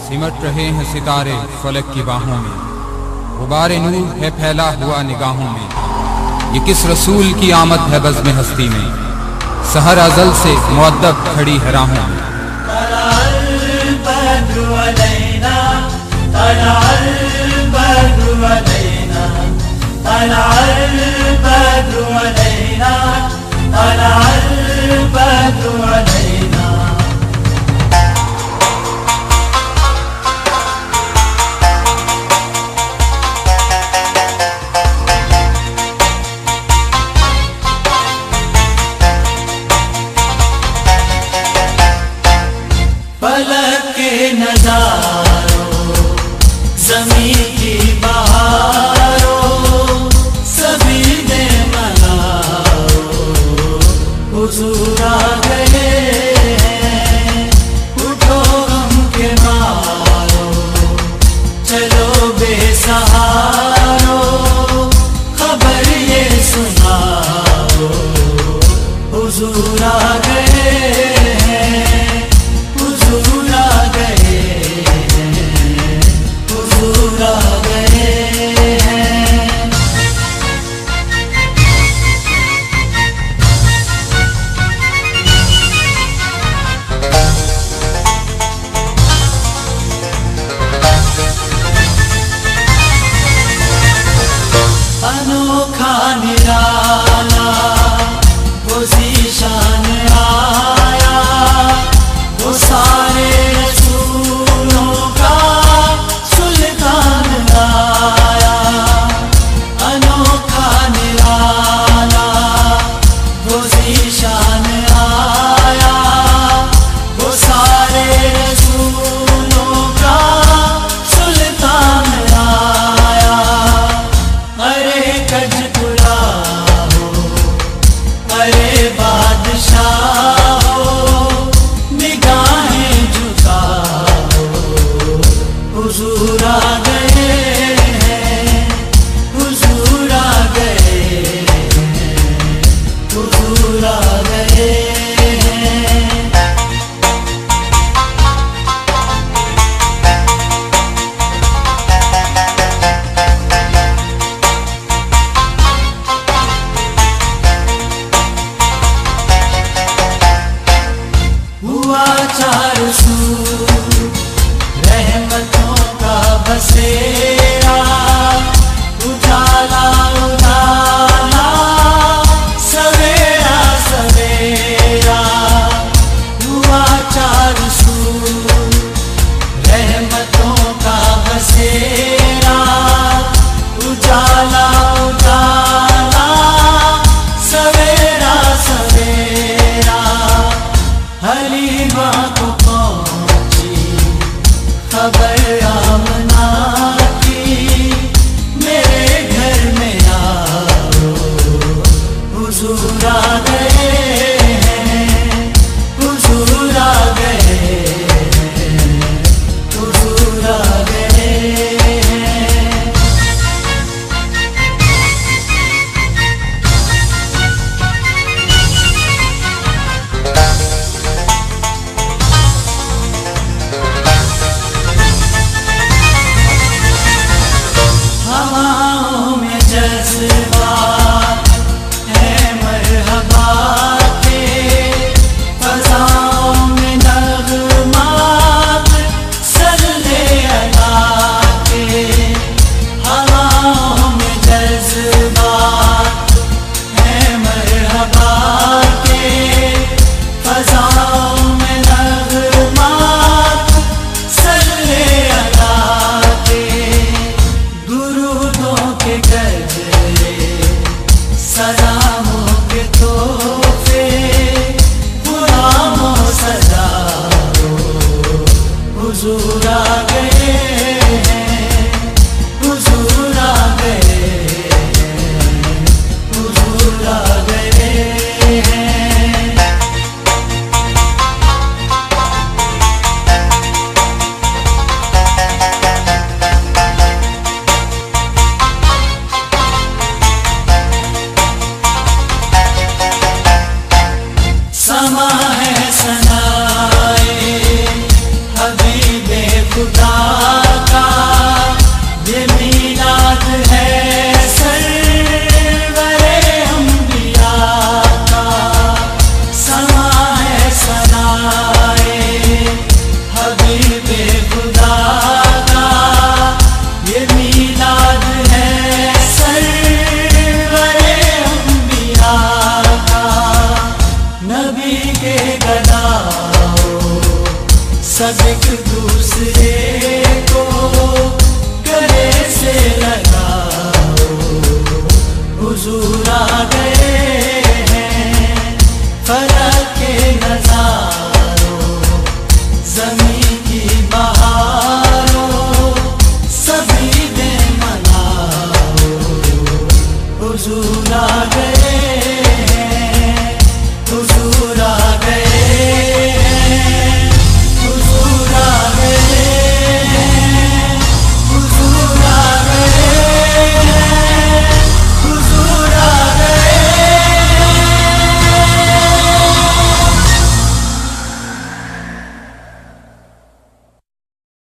सिमट रहे हैं सितारे फलक की बाहों में, गुबारे नूर है फैला हुआ निगाहों में। ये किस रसूल की आमद है बज़्म हस्ती में, सहर अज़ल से मुअद्दब खड़ी है राहों में। फलक के नज़ारों, ज़मीन की बहारों, सभी ने मनाओ, हुज़ूर आ गए हैं। उठो गम के मारो, चलो बेसहारो, खबर ये सुनाओ, हुज़ूर आ गए हैं। हुज़ूर आ गए हैं, हुज़ूर आ गए हैं। अनोखा निराला वो ज़ीशान आया, वो सारे रसूलों का सुल्तान आया। अनोखा निराला वो ज़ीशान आया, वो सारे रसूलों का सुल्तान आया। अरे कजकुला हो, अरे बादशाह हो, निगाहें झुकाओ, हुज़ूर आ गए हैं। हुज़ूर आ गए हैं, हुज़ूर आ गए हैं। हुआ चारों सूर रहमतों का बसेरा, उजाला उजाला, सवेरा सवेरा। हुआ चारों सूर रहमतों का बसेरा, उजाला उजाला, सवेरा सवेरा। हलीमा को पहुंची खबर आमना की, मेरे घर में आओ, हुज़ूर आ गए हैं। हुज़ूर आ गए हैं, हुज़ूर आ गए हैं। हवाओं में जज़्बात है मरहबा के, फ़ज़ाओं में नग़मात सल्ले अला के। हवाओं में जज़्बात है मरहबा के, फ़ज़ाओं में नग़मात सल्ले अला के। दुरूदों के गजरे, सलामों के तोहफे, गुलामों सजाओ, हुज़ूर आ गए हैं। हुज़ूर आ गए हैं, हुज़ूर आ गए हैं। समा है सनाए हबीबे खुदा सब एक दूसरे को गले से लगाओ, हुजूर आ गए हैं फलक के नज़ारों, ज़मीन की